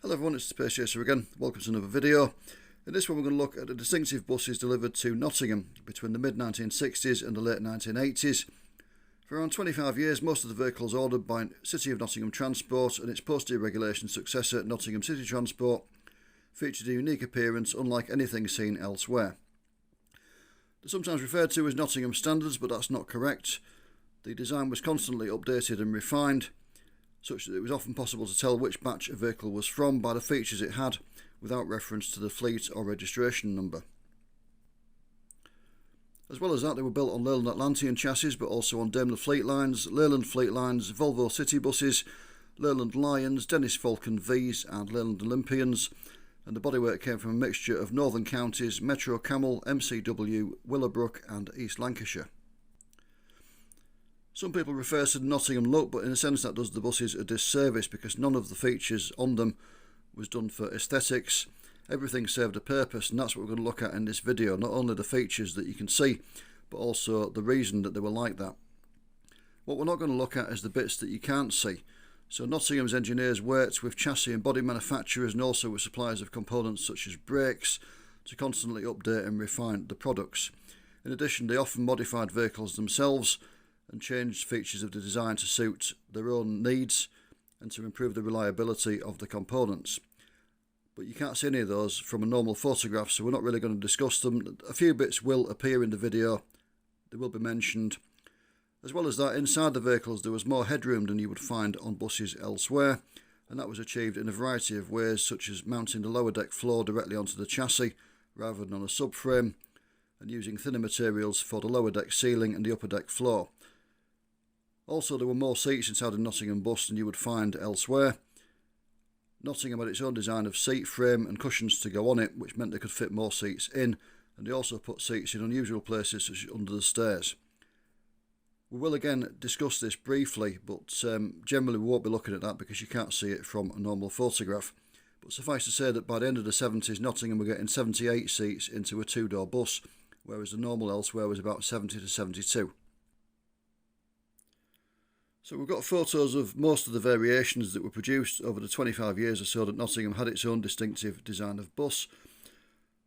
Hello everyone, it's the Space Chaser again. Welcome to another video. In this one we're going to look at the distinctive buses delivered to Nottingham between the mid-1960s and the late 1980s. For around 25 years, most of the vehicles ordered by City of Nottingham Transport and its post-deregulation successor, Nottingham City Transport, featured a unique appearance unlike anything seen elsewhere. They're sometimes referred to as Nottingham standards, but that's not correct. The design was constantly updated and refined, such that it was often possible to tell which batch a vehicle was from by the features it had, without reference to the fleet or registration number. As well as that, they were built on Leyland Atlantean chassis, but also on Daimler Fleet Lines, Leyland Fleet Lines, Volvo City buses, Leyland Lions, Dennis Falcon Vs and Leyland Olympians, and the bodywork came from a mixture of Northern Counties, Metro Camel, MCW, Willowbrook and East Lancashire. Some people refer to the Nottingham look, but in a sense that does the buses a disservice because none of the features on them was done for aesthetics. Everything served a purpose, and that's what we're going to look at in this video. Not only the features that you can see, but also the reason that they were like that. What we're not going to look at is the bits that you can't see. So Nottingham's engineers worked with chassis and body manufacturers and also with suppliers of components such as brakes to constantly update and refine the products. In addition, they often modified vehicles themselves and changed features of the design to suit their own needs and to improve the reliability of the components. But you can't see any of those from a normal photograph, so we're not really going to discuss them. A few bits will appear in the video, they will be mentioned. As well as that, inside the vehicles there was more headroom than you would find on buses elsewhere, and that was achieved in a variety of ways, such as mounting the lower deck floor directly onto the chassis rather than on a subframe, and using thinner materials for the lower deck ceiling and the upper deck floor. Also, there were more seats inside a Nottingham bus than you would find elsewhere. Nottingham had its own design of seat frame and cushions to go on it, which meant they could fit more seats in, and they also put seats in unusual places such as under the stairs. We will again discuss this briefly, but generally we won't be looking at that because you can't see it from a normal photograph. But suffice to say that by the end of the 70s, Nottingham were getting 78 seats into a two-door bus, whereas the normal elsewhere was about 70 to 72. So we've got photos of most of the variations that were produced over the 25 years or so that Nottingham had its own distinctive design of bus.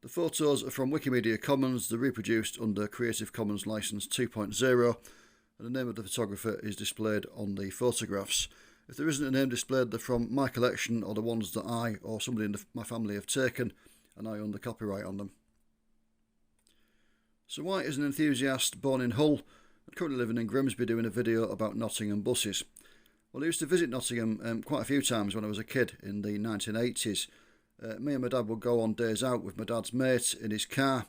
The photos are from Wikimedia Commons, they're reproduced under Creative Commons License 2.0, and the name of the photographer is displayed on the photographs. If there isn't a name displayed, they're from my collection or the ones that I or somebody in my family have taken, and I own the copyright on them. So White is an enthusiast born in Hull, currently living in Grimsby, doing a video about Nottingham buses. Well, I used to visit Nottingham quite a few times when I was a kid in the 1980s. Me and my dad would go on days out with my dad's mate in his car,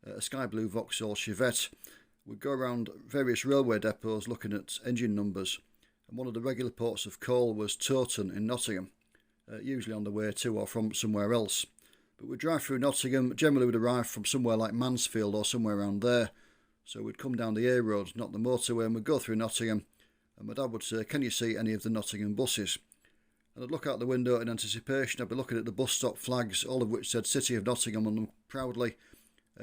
a sky blue Vauxhall Chevette. We'd go around various railway depots looking at engine numbers, and one of the regular ports of call was Towton in Nottingham, usually on the way to or from somewhere else. But we'd drive through Nottingham, generally we'd arrive from somewhere like Mansfield or somewhere around there. So we'd come down the A road, not the motorway, and we'd go through Nottingham, and my dad would say, "Can you see any of the Nottingham buses?" And I'd look out the window in anticipation. I'd be looking at the bus stop flags, all of which said City of Nottingham on them proudly,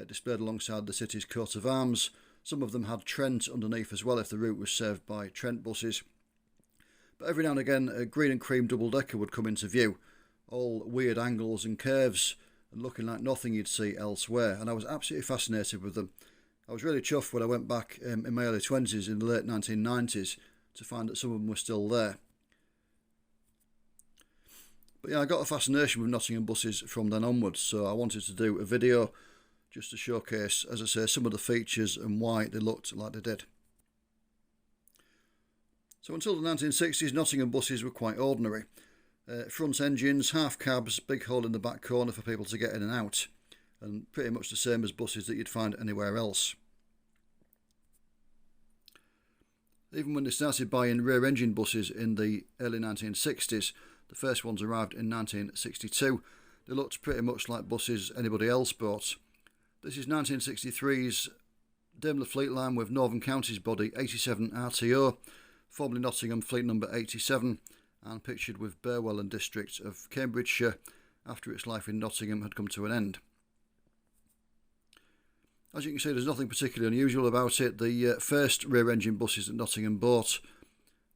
displayed alongside the city's coat of arms. Some of them had Trent underneath as well if the route was served by Trent buses. But every now and again a green and cream double-decker would come into view, all weird angles and curves and looking like nothing you'd see elsewhere, and I was absolutely fascinated with them. I was really chuffed when I went back in my early 20s in the late 1990s to find that some of them were still there. But yeah, I got a fascination with Nottingham buses from then onwards, so I wanted to do a video just to showcase, as I say, some of the features and why they looked like they did. So until the 1960s, Nottingham buses were quite ordinary. Front engines, half cabs, big hole in the back corner for people to get in and out, and pretty much the same as buses that you'd find anywhere else. Even when they started buying rear engine buses in the early 1960s, the first ones arrived in 1962, they looked pretty much like buses anybody else bought. This is 1963's Daimler Fleet Line with Northern Counties body 87 RTO, formerly Nottingham Fleet number 87, and pictured with Burwell and district of Cambridgeshire after its life in Nottingham had come to an end. As you can see, there's nothing particularly unusual about it. The first rear engine buses that Nottingham bought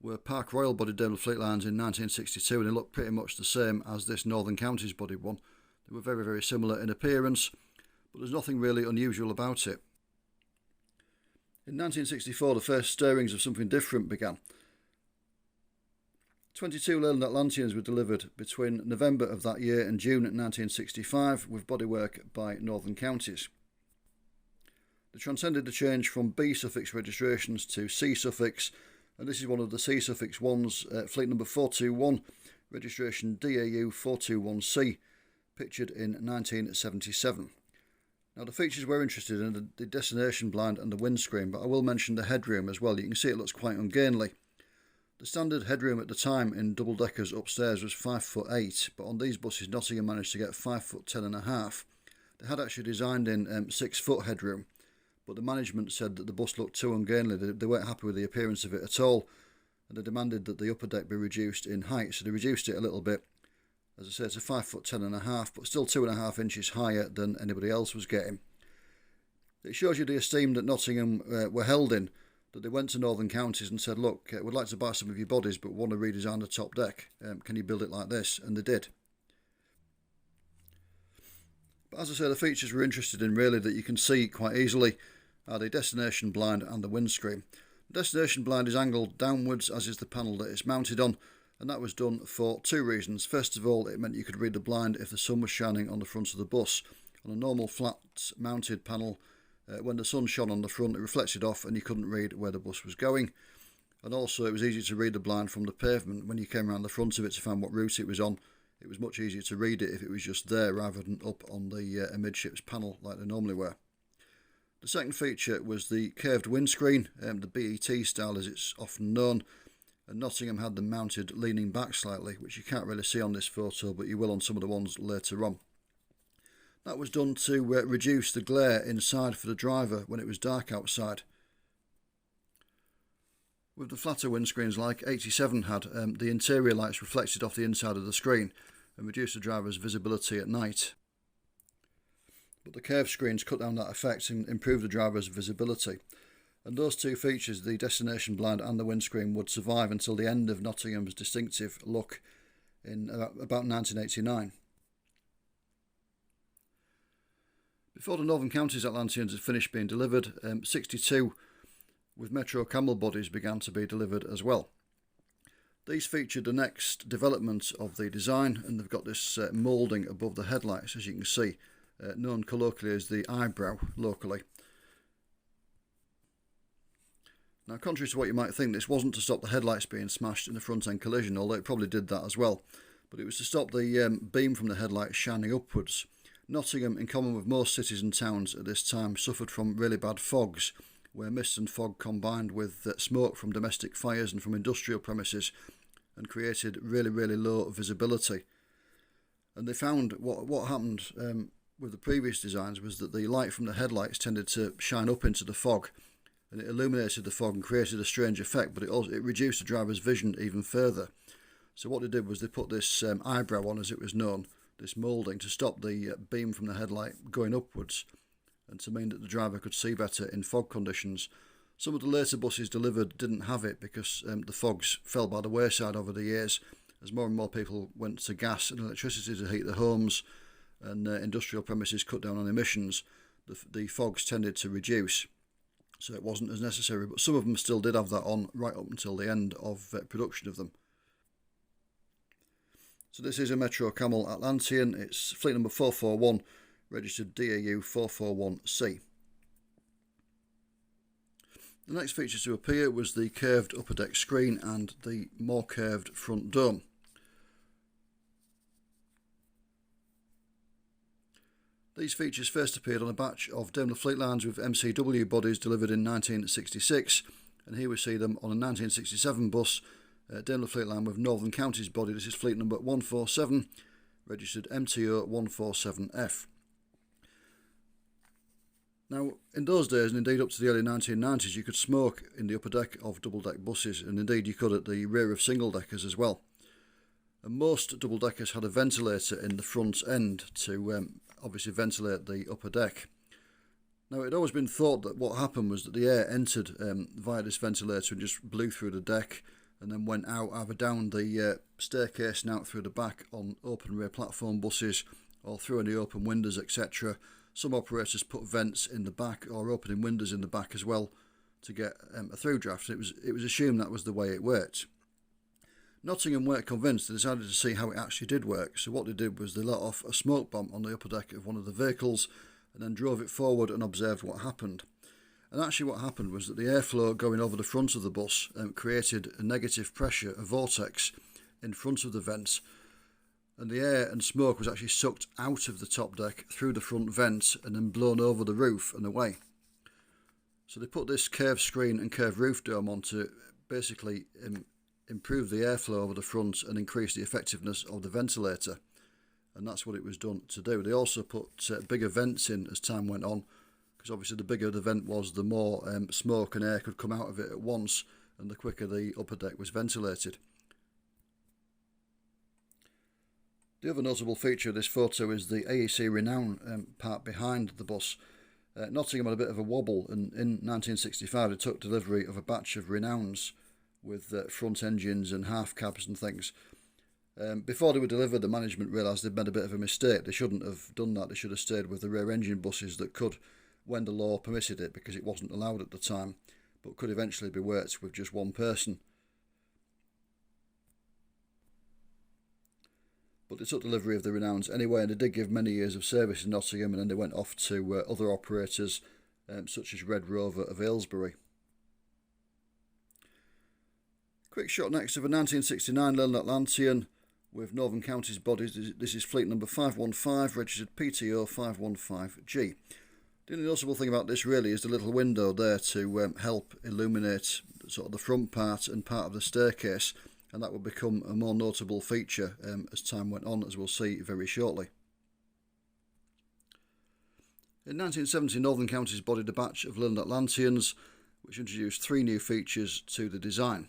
were Park Royal body Daimler Fleet Lines in 1962, and they looked pretty much the same as this Northern Counties body one. They were very, very similar in appearance, but there's nothing really unusual about it. In 1964, the first stirrings of something different began. 22 Leyland Atlanteans were delivered between November of that year and June 1965 with bodywork by Northern Counties. They transcended the change from B suffix registrations to C suffix, and this is one of the C suffix ones, fleet number 421, registration DAU 421C, pictured in 1977. Now the features we're interested in are the destination blind and the windscreen, but I will mention the headroom as well. You can see it looks quite ungainly. The standard headroom at the time in double deckers upstairs was 5'8", but on these buses Nottingham managed to get 5'10½". They had actually designed in 6 foot headroom, but the management said that the bus looked too ungainly. They weren't happy with the appearance of it at all, and they demanded that the upper deck be reduced in height, so they reduced it a little bit. As I say, it's a 5'10½", but still 2.5 inches higher than anybody else was getting. It shows you the esteem that Nottingham were held in, that they went to Northern Counties and said, look, we'd like to buy some of your bodies, but want to redesign the top deck. Can you build it like this? And they did. But as I say, the features we're interested in really that you can see quite easily are the destination blind and the windscreen. The destination blind is angled downwards, as is the panel that it's mounted on, and that was done for 2 reasons. First of all, it meant you could read the blind if the sun was shining on the front of the bus. On a normal flat mounted panel, when the sun shone on the front, it reflected off and you couldn't read where the bus was going. And also it was easy to read the blind from the pavement. When you came around the front of it to find what route it was on, it was much easier to read it if it was just there rather than up on the amidships panel like they normally were. The second feature was the curved windscreen, the BET style as it's often known, and Nottingham had them mounted leaning back slightly, which you can't really see on this photo, but you will on some of the ones later on. That was done to reduce the glare inside for the driver when it was dark outside. With the flatter windscreens like 87 had, the interior lights reflected off the inside of the screen and reduced the driver's visibility at night. But the curved screens cut down that effect and improved the driver's visibility. And those 2 features, the destination blind and the windscreen, would survive until the end of Nottingham's distinctive look in about 1989. Before the Northern Counties Atlanteans had finished being delivered, 62 with Metro Camel bodies began to be delivered as well. These featured the next development of the design, and they've got this moulding above the headlights, as you can see, known colloquially as the eyebrow locally. Now, contrary to what you might think, this wasn't to stop the headlights being smashed in a front-end collision, although it probably did that as well, but it was to stop the beam from the headlights shining upwards. Nottingham, in common with most cities and towns at this time, suffered from really bad fogs, where mist and fog combined with smoke from domestic fires and from industrial premises and created really, really low visibility. And they found what happened with the previous designs was that the light from the headlights tended to shine up into the fog, and it illuminated the fog and created a strange effect, but it reduced the driver's vision even further. So what they did was they put this eyebrow on, as it was known, this moulding, to stop the beam from the headlight going upwards and to mean that the driver could see better in fog conditions. Some of the later buses delivered didn't have it because the fogs fell by the wayside over the years as more and more people went to gas and electricity to heat their homes and industrial premises cut down on emissions. The fogs tended to reduce, so it wasn't as necessary, but some of them still did have that on right up until the end of production of them. So this is a Metro Camel Atlantean. It's fleet number 441, registered DAU 441C. The next feature to appear was the curved upper deck screen and the more curved front dome. These features first appeared on a batch of Daimler Fleet Lines with MCW bodies delivered in 1966, and here we see them on a 1967 bus, Daimler Fleet Line with Northern Counties body. This is fleet number 147, registered MTO 147F. Now, in those days, and indeed up to the early 1990s, you could smoke in the upper deck of double-deck buses, and indeed you could at the rear of single-deckers as well. And most double-deckers had a ventilator in the front end to obviously ventilate the upper deck. Now, it had always been thought that what happened was that the air entered via this ventilator and just blew through the deck and then went out either down the staircase and out through the back on open rear platform buses, or through any open windows, etc. Some operators put vents in the back or opening windows in the back as well to get a through draft. It was assumed that was the way it worked. Nottingham weren't convinced. They decided to see how it actually did work. So what they did was they let off a smoke bomb on the upper deck of one of the vehicles and then drove it forward and observed what happened. And actually what happened was that the airflow going over the front of the bus created a negative pressure, a vortex, in front of the vents. And the air and smoke was actually sucked out of the top deck through the front vents and then blown over the roof and away. So they put this curved screen and curved roof dome on to basically improve the airflow over the front and increase the effectiveness of the ventilator. And that's what it was done to do. They also put bigger vents in as time went on, because obviously the bigger the vent was, the more smoke and air could come out of it at once, and the quicker the upper deck was ventilated. The other notable feature of this photo is the AEC Renown part behind the bus. Nottingham had a bit of a wobble, and in 1965 they took delivery of a batch of Renowns with front engines and half cabs and things. Before they were delivered, the management realised they'd made a bit of a mistake. They shouldn't have done that. They should have stayed with the rear engine buses that could, when the law permitted it, because it wasn't allowed at the time, but could eventually be worked with just one person. But they took delivery of the Renowns anyway, and they did give many years of service in Nottingham, and then they went off to other operators such as Red Rover of Aylesbury. Quick shot next of a 1969 Leyland Atlantean with Northern Counties bodies. This is fleet number 515, registered PTO 515G. The only noticeable thing about this really is the little window there to help illuminate sort of the front part and part of the staircase, and that will become a more notable feature as time went on, as we'll see very shortly. In 1970, Northern Counties bodied a batch of Leyland Atlanteans, which introduced 3 new features to the design.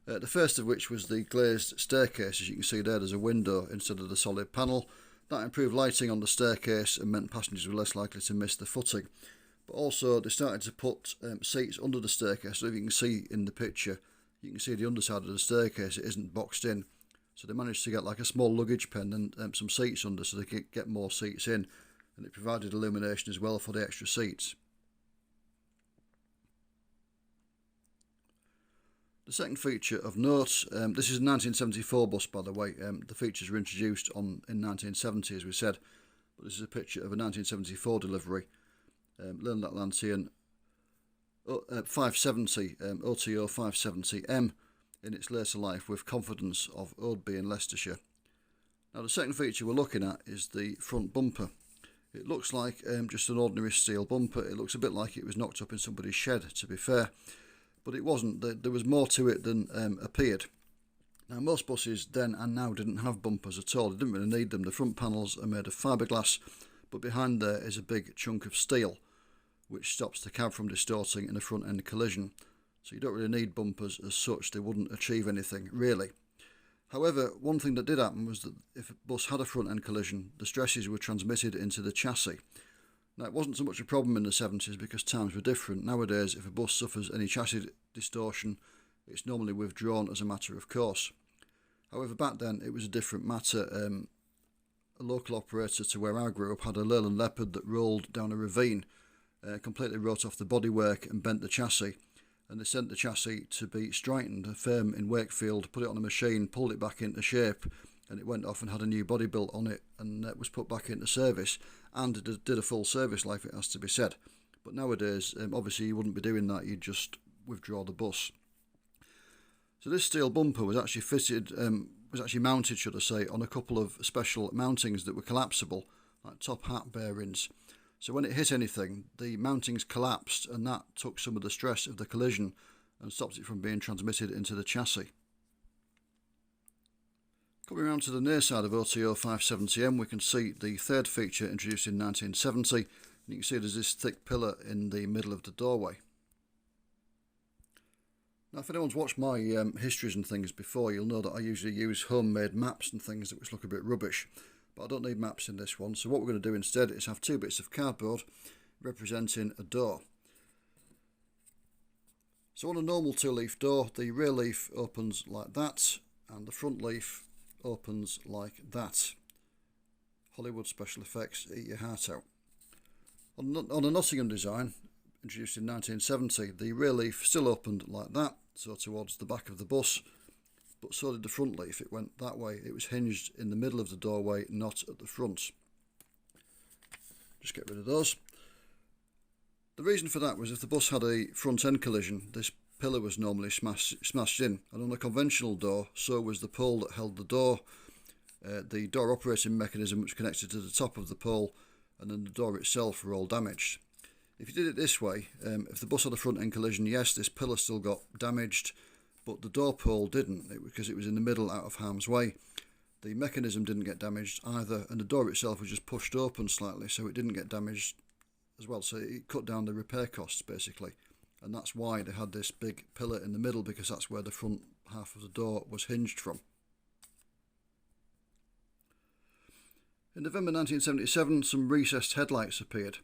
The first of which was the glazed staircase. As you can see there's a window instead of the solid panel. That improved lighting on the staircase and meant passengers were less likely to miss the footing. But also they started to put seats under the staircase, so if you can see in the picture, you can see the underside of the staircase, it isn't boxed in. So they managed to get like a small luggage pen and some seats under so they could get more seats in, and it provided illumination as well for the extra seats. The second feature of note, this is a 1974 bus by the way. The features were introduced in 1970 as we said, but this is a picture of a 1974 delivery. Leyland Atlantean 570, OTO 570M in its later life with confidence of Oadby in Leicestershire. Now the second feature we're looking at is the front bumper. It looks like just an ordinary steel bumper. It looks a bit like it was knocked up in somebody's shed, to be fair. But it wasn't. There was more to it than appeared. Now most buses then and now didn't have bumpers at all. They didn't really need them. The front panels are made of fiberglass, but behind there is a big chunk of steel which stops the cab from distorting in a front end collision. So you don't really need bumpers as such. They wouldn't achieve anything really. However, one thing that did happen was that if a bus had a front end collision, the stresses were transmitted into the chassis. Now, it wasn't so much a problem in the 70s because times were different. Nowadays, if a bus suffers any chassis distortion, it's normally withdrawn as a matter of course. However, back then, it was a different matter. A local operator to where I grew up had a Leyland Leopard that rolled down a ravine, completely wrote off the bodywork and bent the chassis. And they sent the chassis to be straightened. A firm in Wakefield put it on a machine, pulled it back into shape, and it went off and had a new body built on it, and it was put back into service, and it did a full service life, it has to be said. But nowadays, obviously you wouldn't be doing that, you'd just withdraw the bus. So this steel bumper was actually mounted, should I say, on a couple of special mountings that were collapsible, like top hat bearings. So when it hit anything, the mountings collapsed, and that took some of the stress of the collision and stopped it from being transmitted into the chassis. Coming around to the near side of OTO 570M, we can see the third feature introduced in 1970. And you can see there's this thick pillar in the middle of the doorway. Now, if anyone's watched my histories and things before, you'll know that I usually use homemade maps and things which look a bit rubbish. But I don't need maps in this one, so what we're going to do instead is have 2 bits of cardboard representing a door. So on a normal two-leaf door, the rear leaf opens like that and the front leaf opens like that. Hollywood special effects, eat your heart out. On a Nottingham design, introduced in 1970, the rear leaf still opened like that, so towards the back of the bus, but so did the front leaf. It went that way. It was hinged in the middle of the doorway, not at the front. Just get rid of those. The reason for that was if the bus had a front end collision, this pillar was normally smashed in, and on a conventional door, so was the pole that held the door. The door operating mechanism was connected to the top of the pole, and then the door itself were all damaged. If you did it this way, if the bus had a front end collision, yes, this pillar still got damaged, but the door pole didn't, because it was in the middle out of harm's way. The mechanism didn't get damaged either, and the door itself was just pushed open slightly, so it didn't get damaged as well. So it cut down the repair costs basically, and that's why they had this big pillar in the middle, because that's where the front half of the door was hinged from. In November 1977, some recessed headlights appeared,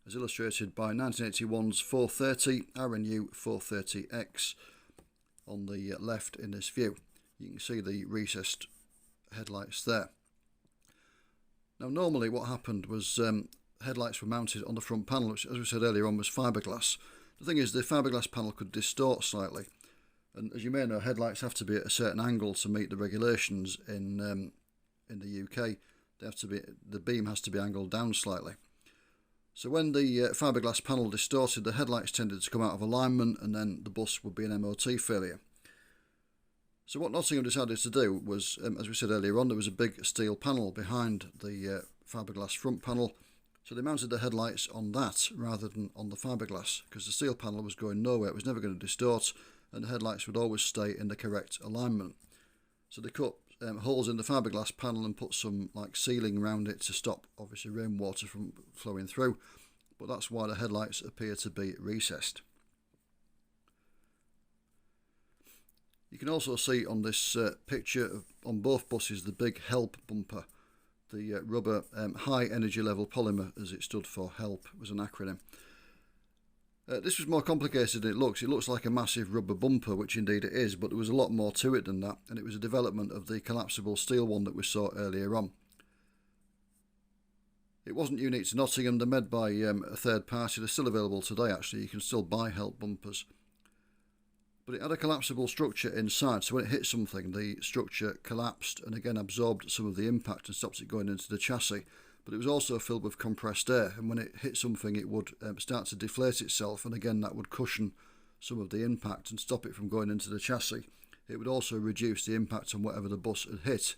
as illustrated by 1981's 430 RNU 430X on the left in this view. You can see the recessed headlights there. Now normally what happened was headlights were mounted on the front panel, which as we said earlier on was fiberglass. The thing is, the fiberglass panel could distort slightly, and as you may know, headlights have to be at a certain angle to meet the regulations in the UK. They have to be, the beam has to be angled down slightly. So when the fiberglass panel distorted, the headlights tended to come out of alignment, and then the bus would be an MOT failure. So what Nottingham decided to do was, as we said earlier on, there was a big steel panel behind the fiberglass front panel, so they mounted the headlights on that rather than on the fiberglass, because the steel panel was going nowhere, it was never going to distort, and the headlights would always stay in the correct alignment. So they cut holes in the fiberglass panel and put some like sealing around it to stop obviously rainwater from flowing through, but that's why the headlights appear to be recessed. You can also see on this picture on both buses the big HELP bumper, the rubber high energy level polymer, as it stood for. HELP was an acronym. This was more complicated than it looks. It looks like a massive rubber bumper, which indeed it is, but there was a lot more to it than that, and it was a development of the collapsible steel one that we saw earlier on. It wasn't unique to Nottingham. They're made by a third party. They're still available today actually. You can still buy HELP bumpers. But it had a collapsible structure inside, so when it hit something, the structure collapsed and again absorbed some of the impact and stopped it going into the chassis. But it was also filled with compressed air, and when it hit something it would start to deflate itself, and again that would cushion some of the impact and stop it from going into the chassis. It would also reduce the impact on whatever the bus had hit.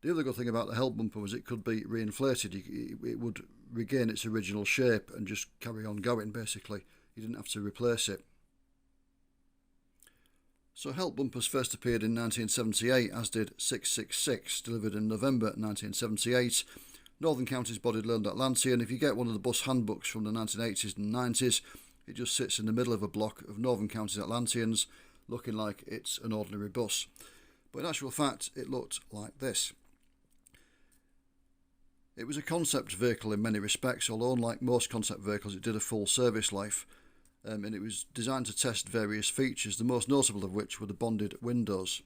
The other good thing about the HELP bumper was it could be reinflated. It would regain its original shape and just carry on going basically. You didn't have to replace it. So HELP bumpers first appeared in 1978, as did 666, delivered in November 1978. Northern Counties bodied loaned Atlantean. If you get one of the bus handbooks from the 1980s and 90s, it just sits in the middle of a block of Northern Counties Atlanteans, looking like it's an ordinary bus. But in actual fact, it looked like this. It was a concept vehicle in many respects, although unlike most concept vehicles, it did a full service life. And it was designed to test various features, the most notable of which were the bonded windows.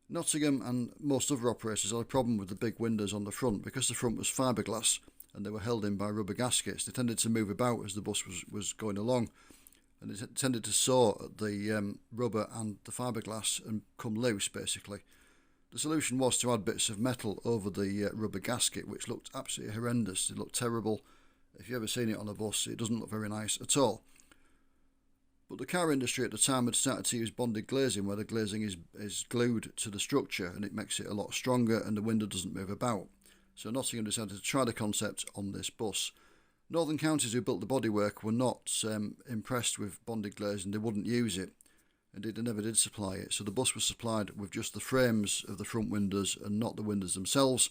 Nottingham and most other operators had a problem with the big windows on the front. Because the front was fiberglass and they were held in by rubber gaskets, they tended to move about as the bus was going along, and it tended to saw at the rubber and the fiberglass and come loose basically. The solution was to add bits of metal over the rubber gasket, which looked absolutely horrendous. It looked terrible. If you've ever seen it on a bus, it doesn't look very nice at all. But the car industry at the time had started to use bonded glazing, where the glazing is glued to the structure and it makes it a lot stronger and the window doesn't move about. So Nottingham decided to try the concept on this bus. Northern Counties, who built the bodywork, were not impressed with bonded glazing. They wouldn't use it. Indeed, they never did supply it. So the bus was supplied with just the frames of the front windows and not the windows themselves.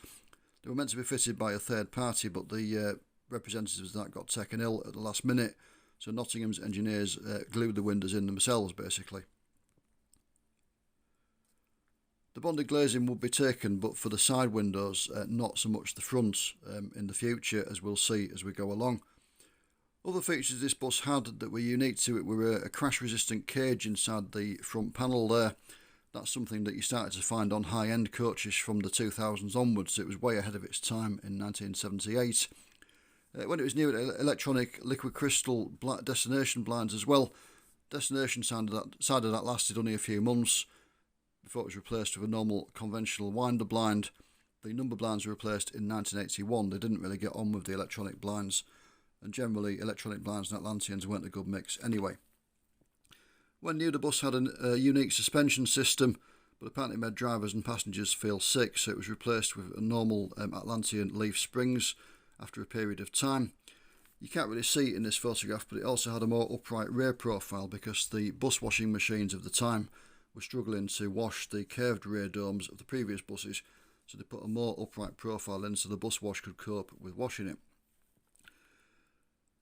They were meant to be fitted by a third party, but the representatives of that got taken ill at the last minute. So Nottingham's engineers glued the windows in themselves, basically. The bonded glazing would be taken, but for the side windows, not so much the front in the future, as we'll see as we go along. Other features this bus had that were unique to it were a crash-resistant cage inside the front panel there. That's something that you started to find on high-end coaches from the 2000s onwards. It was way ahead of its time in 1978. When it was new, electronic liquid crystal destination blinds as well. Destination side of that lasted only a few months before it was replaced with a normal conventional winder blind. The number blinds were replaced in 1981. They didn't really get on with the electronic blinds, and generally electronic blinds and Atlanteans weren't a good mix anyway. When new, the bus had a unique suspension system, but apparently made drivers and passengers feel sick, so it was replaced with a normal Atlantean leaf springs after a period of time. You can't really see it in this photograph, but it also had a more upright rear profile because the bus washing machines of the time were struggling to wash the curved rear domes of the previous buses, so they put a more upright profile in so the bus wash could cope with washing it.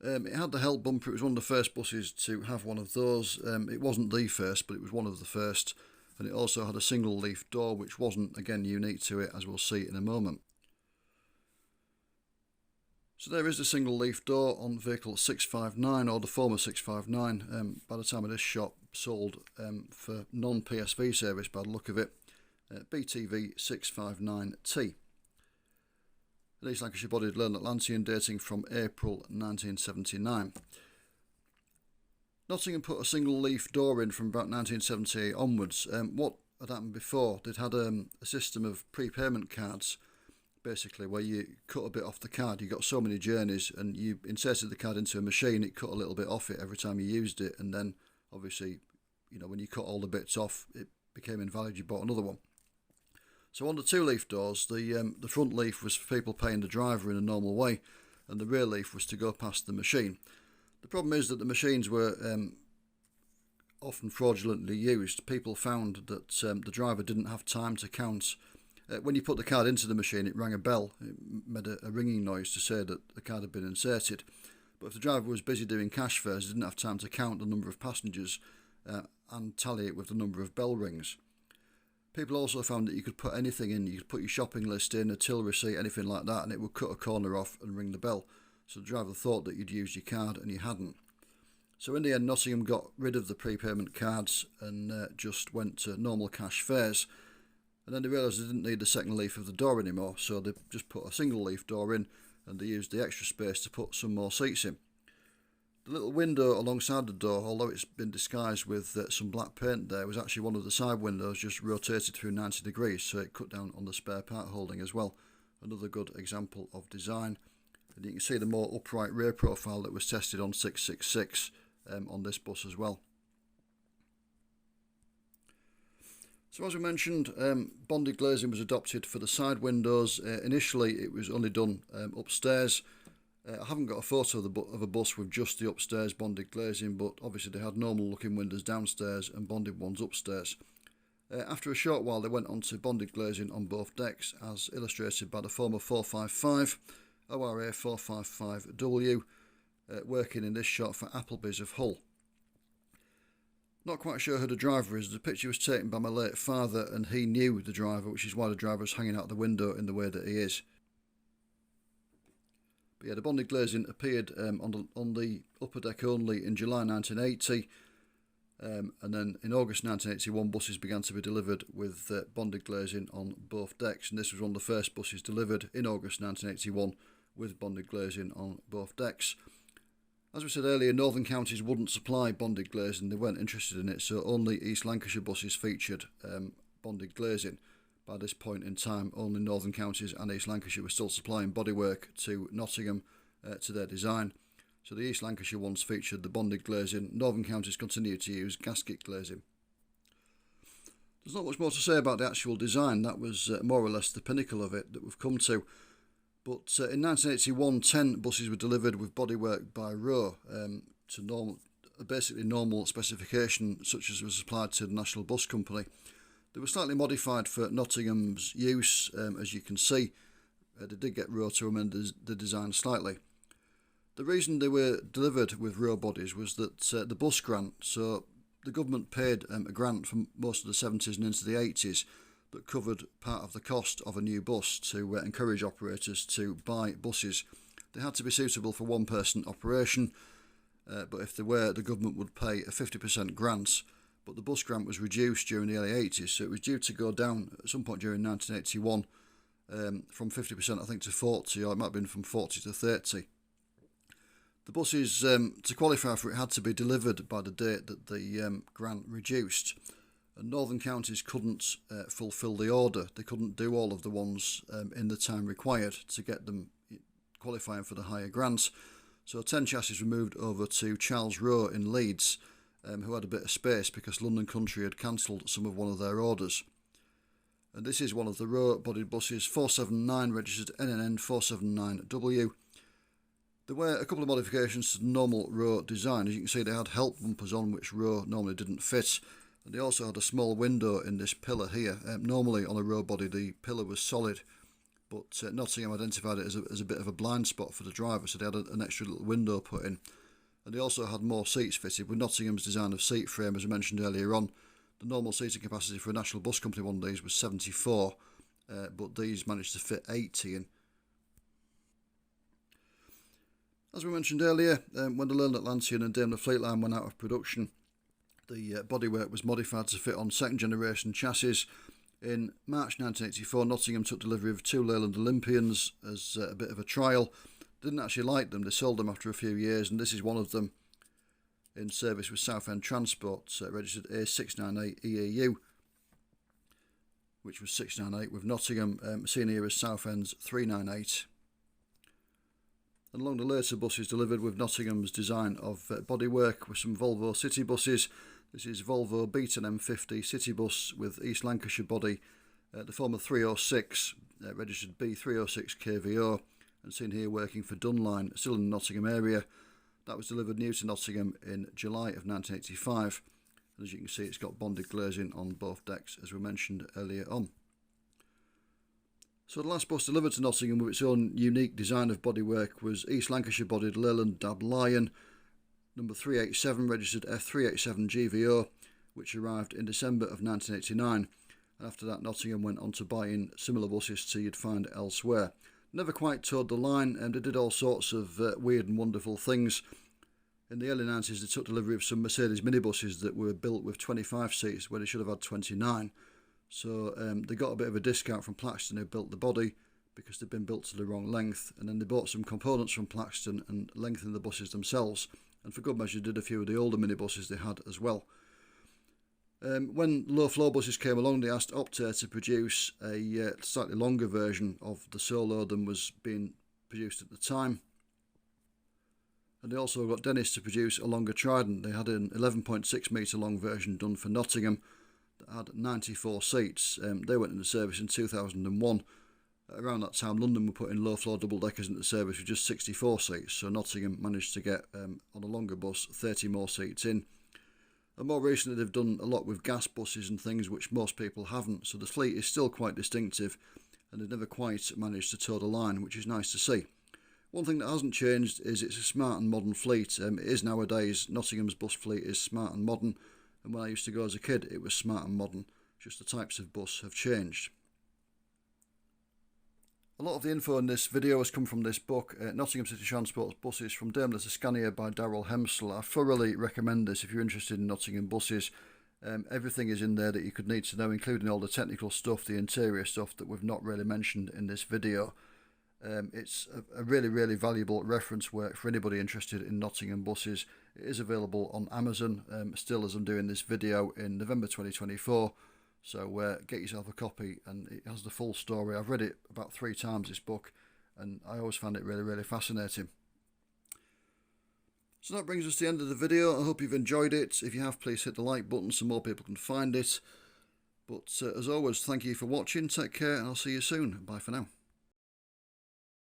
It had the help bumper. It was one of the first buses to have one of those. It wasn't the first, but it was one of the first, and it also had a single leaf door, which wasn't, again, unique to it, as we'll see in a moment. So there is the single leaf door on vehicle 659, or the former 659, by the time of this shot sold for non-PSV service by the look of it, BTV 659T. The East Lancashire bodied Learned Atlantean dating from April 1979. Nottingham put a single leaf door in from about 1978 onwards. What had happened before, they'd had a system of prepayment cards, basically, where you cut a bit off the card. You got so many journeys and you inserted the card into a machine, it cut a little bit off it every time you used it, and then obviously, you know, when you cut all the bits off, it became invalid, you bought another one. So on the two leaf doors, the front leaf was for people paying the driver in a normal way, and the rear leaf was to go past the machine. The problem is that the machines were often fraudulently used. People found that the driver didn't have time to count. When you put the card into the machine, it rang a bell. It made a ringing noise to say that the card had been inserted. But if the driver was busy doing cash fares, he didn't have time to count the number of passengers and tally it with the number of bell rings. People also found that you could put anything in. You could put your shopping list in, a till receipt, anything like that, and it would cut a corner off and ring the bell. So the driver thought that you'd used your card and you hadn't. So in the end, Nottingham got rid of the prepayment cards and just went to normal cash fares. And then they realised they didn't need the second leaf of the door anymore, so they just put a single leaf door in, and they used the extra space to put some more seats in. The little window alongside the door, although it's been disguised with some black paint there, was actually one of the side windows just rotated through 90 degrees, so it cut down on the spare part holding as well. Another good example of design. And you can see the more upright rear profile that was tested on 666 on this bus as well. So as we mentioned, bonded glazing was adopted for the side windows. Initially it was only done upstairs. I haven't got a photo of a bus with just the upstairs bonded glazing, but obviously they had normal looking windows downstairs and bonded ones upstairs. After a short while they went on to bonded glazing on both decks, as illustrated by the former 455 ORA 455W, working in this shot for Appleby's of Hull. Not quite sure who the driver is. The picture was taken by my late father and he knew the driver, which is why the driver is hanging out the window in the way that he is. But yeah, the bonded glazing appeared on the upper deck only in July 1980, and then in August 1981 buses began to be delivered with bonded glazing on both decks, and this was one of the first buses delivered in August 1981 with bonded glazing on both decks. As we said earlier, northern counties wouldn't supply bonded glazing, they weren't interested in it, so only East Lancashire buses featured bonded glazing. By this point in time, only northern counties and East Lancashire were still supplying bodywork to Nottingham to their design. So the East Lancashire ones featured the bonded glazing. Northern counties continued to use gasket glazing. There's not much more to say about the actual design. That was more or less the pinnacle of it that we've come to. But in 1981, 10 buses were delivered with bodywork by row to basically normal specification, such as was supplied to the National Bus Company. They were slightly modified for Nottingham's use, as you can see. They did get row to amend the design slightly. The reason they were delivered with row bodies was that the bus grant, so the government paid a grant for most of the 70s and into the 80s that covered part of the cost of a new bus to encourage operators to buy buses. They had to be suitable for one-person operation, but if they were, the government would pay a 50% grant. But the bus grant was reduced during the early 80s, so it was due to go down at some point during 1981 from 50% I think to 40, or it might have been from 40 to 30. The buses, to qualify for it, had to be delivered by the date that the grant reduced. And northern counties couldn't fulfil the order. They couldn't do all of the ones in the time required to get them qualifying for the higher grants. So 10 chassis were moved over to Charles Row in Leeds, who had a bit of space because London Country had cancelled some of one of their orders. And this is one of the Row-bodied buses, 479, registered NNN 479W. There were a couple of modifications to the normal Row design. As you can see, they had help bumpers on which Row normally didn't fit. And they also had a small window in this pillar here. Normally on a Row body the pillar was solid, but Nottingham identified it as a bit of a blind spot for the driver, so they had an extra little window put in. And they also had more seats fitted. With Nottingham's design of seat frame, as I mentioned earlier on, the normal seating capacity for a national bus company one of these was 74, but these managed to fit 80 in. As we mentioned earlier, when the Leyland Atlantean and Daimler Fleetline went out of production, the bodywork was modified to fit on second generation chassis. In March 1984, Nottingham took delivery of 2 Leyland Olympians as a bit of a trial. Didn't actually like them, they sold them after a few years, and this is one of them in service with Southend Transport, registered A698EAU, which was 698 with Nottingham, seen here as Southend's 398. And along the later buses delivered with Nottingham's design of bodywork were some Volvo city buses. This is Volvo Beaton M50 city bus with East Lancashire body, the former 306, registered B306 KVO, and seen here working for Dunline, still in the Nottingham area. That was delivered new to Nottingham in July of 1985. And as you can see, it's got bonded glazing on both decks, as we mentioned earlier on. So the last bus delivered to Nottingham with its own unique design of bodywork was East Lancashire bodied Leyland Dab Lion, number 387, registered F387 GVO, which arrived in December of 1989. And after that, Nottingham went on to buy in similar buses to you'd find elsewhere. Never quite towed the line, and they did all sorts of weird and wonderful things. In the early 90s, they took delivery of some Mercedes minibuses that were built with 25 seats where they should have had 29. So they got a bit of a discount from Plaxton, who built the body, because they'd been built to the wrong length, and then they bought some components from Plaxton and lengthened the buses themselves, and for good measure did a few of the older minibuses they had as well. When low floor buses came along, they asked Optare to produce a slightly longer version of the Solo than was being produced at the time. And they also got Dennis to produce a longer Trident. They had an 11.6 metre long version done for Nottingham that had 94 seats. They went into service in 2001. Around that time, London were putting low floor double deckers into service with just 64 seats, so Nottingham managed to get, on a longer bus, 30 more seats in. And more recently they've done a lot with gas buses and things which most people haven't, so the fleet is still quite distinctive, and they've never quite managed to toe the line, which is nice to see. One thing that hasn't changed is it's a smart and modern fleet. It is nowadays. Nottingham's bus fleet is smart and modern, and when I used to go as a kid it was smart and modern, just the types of bus have changed. A lot of the info in this video has come from this book, Nottingham City Transport's Buses from Daimler to Scania by Darrell Hemsel. I thoroughly recommend this if you're interested in Nottingham buses. Everything is in there that you could need to know, including all the technical stuff, the interior stuff that we've not really mentioned in this video. It's a really, really valuable reference work for anybody interested in Nottingham buses. It is available on Amazon, still as I'm doing this video in November 2024. So get yourself a copy, and it has the full story. I've read it about 3 times, this book, and I always found it really, really fascinating. So that brings us to the end of the video. I hope you've enjoyed it. If you have, please hit the like button so more people can find it. But as always, thank you for watching. Take care, and I'll see you soon. Bye for now.